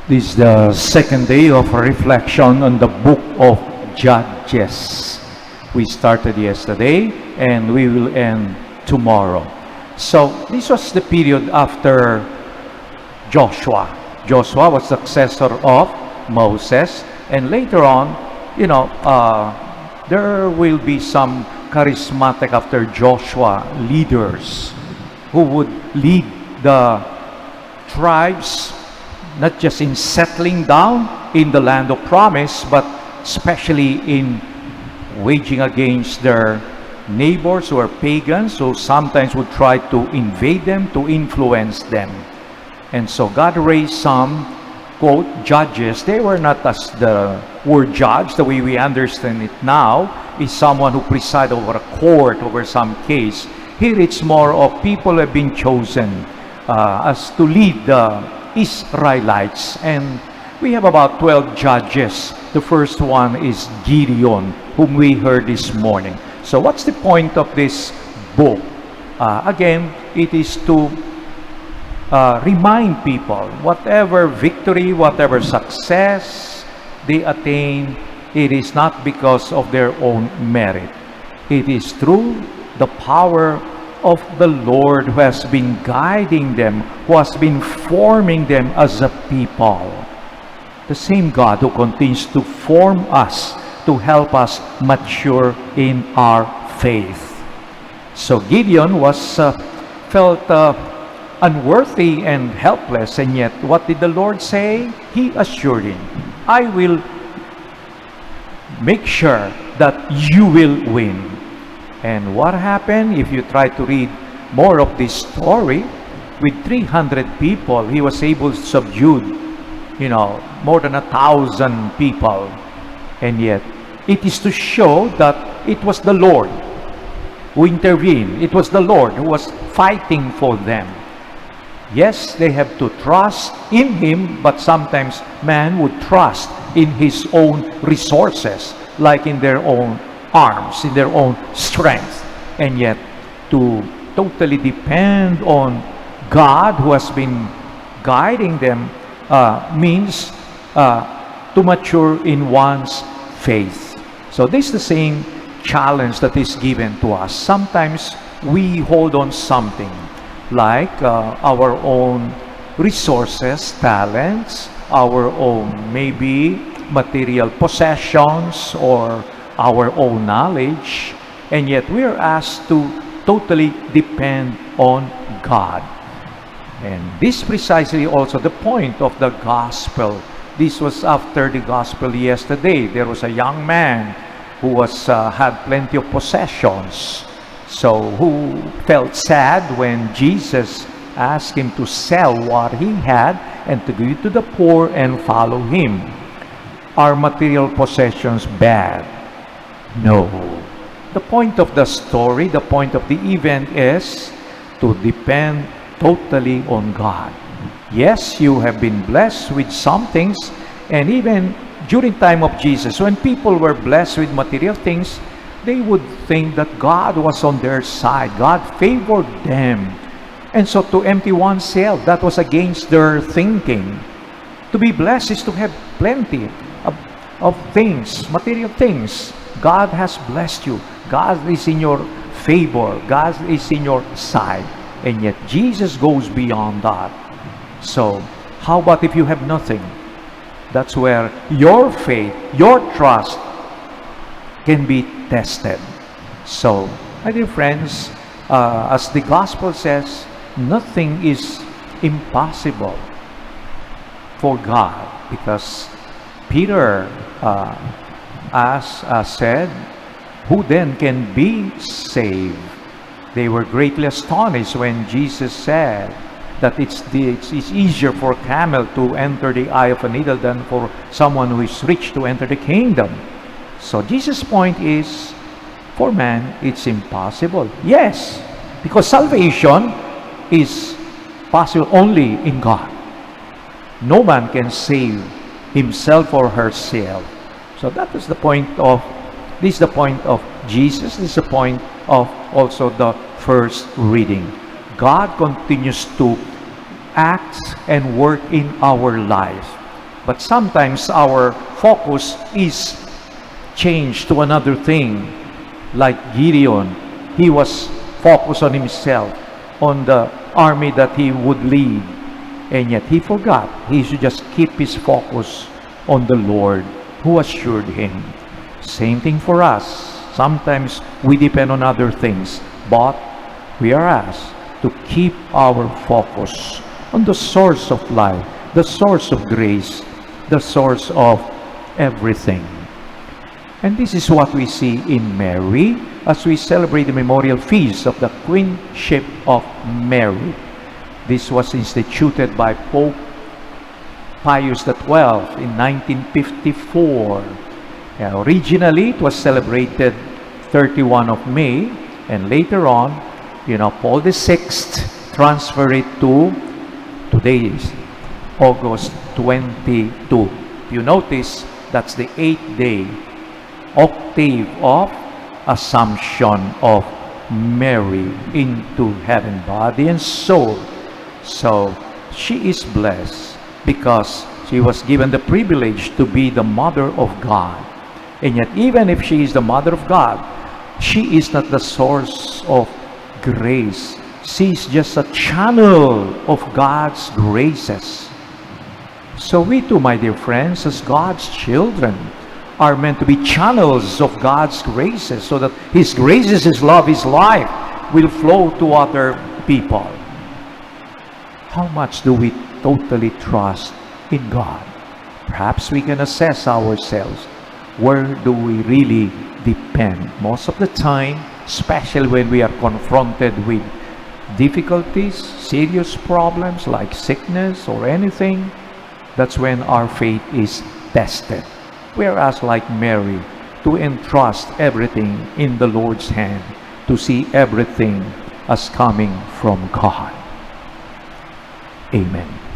This is the second day of reflection on the book of Judges. We started yesterday and we will end tomorrow. So this was the period after Joshua. Joshua was successor of Moses, and later on, there will be some charismatic after Joshua leaders who would lead the tribes not just in settling down in the land of promise, but especially in waging against their neighbors who are pagans, who sometimes would try to invade them, to influence them. And so God raised some, quote, judges. They were not as the word judge, the way we understand it now, is someone who presides over a court, over some case. Here it's more of people who have been chosen as to lead the Israelites, and we have about 12 judges. The first one is Gideon, whom we heard this morning. So what's the point of this book? Again, it is to remind people whatever victory, whatever success they attain, it is not because of their own merit. It is through the power of the Lord who has been guiding them, who has been forming them as a people. The same God who continues to form us, to help us mature in our faith. So Gideon was felt unworthy and helpless, and yet what did the Lord say? He assured him, I will make sure that you will win. And what happened? If you try to read more of this story, with 300 people, he was able to subdue, more than 1,000 people. And yet, it is to show that it was the Lord who intervened. It was the Lord who was fighting for them. Yes, they have to trust in Him, but sometimes man would trust in his own resources, like in their own arms, in their own strength. And yet, to totally depend on God who has been guiding them means to mature in one's faith. So this is the same challenge that is given to us. Sometimes we hold on something like our own resources, talents, our own maybe material possessions, or our own knowledge, and yet we are asked to totally depend on God. And this precisely also the point of the gospel. This was after the gospel yesterday. There was a young man who was had plenty of possessions, so who felt sad when Jesus asked him to sell what he had and to give to the poor and follow him. Are material possessions bad? No. The point of the story, the point of the event is to depend totally on God. Yes, you have been blessed with some things, and even during time of Jesus, when people were blessed with material things, they would think that God was on their side. God favored them. And so to empty oneself, that was against their thinking. To be blessed is to have plenty of things, material things. God has blessed you. God is in your favor. God is in your side. And yet Jesus goes beyond that. So how about if you have nothing? That's where your faith, your trust can be tested. So, my dear friends, as the gospel says, nothing is impossible for God, because Peter said, who then can be saved? They were greatly astonished when Jesus said that it's easier for a camel to enter the eye of a needle than for someone who is rich to enter the kingdom. So Jesus' point is, for man, it's impossible. Yes, because salvation is possible only in God. No man can save himself or herself. So that is the point of, this is the point of Jesus. This is the point of also the first reading. God continues to act and work in our life. But sometimes our focus is changed to another thing. Like Gideon, he was focused on himself, on the army that he would lead. And yet he forgot he should just keep his focus on the Lord who assured him. Same thing for us. Sometimes we depend on other things, but we are asked to keep our focus on the source of life, the source of grace, the source of everything. And this is what we see in Mary as we celebrate the memorial feast of the Queenship of Mary. This was instituted by Pope Pius XII in 1954. Originally, it was celebrated 31 of May, and later on, Paul VI transferred it to today's August 22. You notice that's the 8th day, octave of Assumption of Mary into heaven, body and soul. So she is blessed because she was given the privilege to be the mother of God. And yet, even if she is the mother of God, she is not the source of grace. She is just a channel of God's graces. So we too, my dear friends, as God's children, are meant to be channels of God's graces, so that His graces, His love, His life will flow to other people. How much do we totally trust in God? Perhaps we can assess ourselves. Where do we really depend? Most of the time, especially when we are confronted with difficulties, serious problems like sickness or anything, that's when our faith is tested. Whereas, like Mary, to entrust everything in the Lord's hand, to see everything as coming from God. Amen.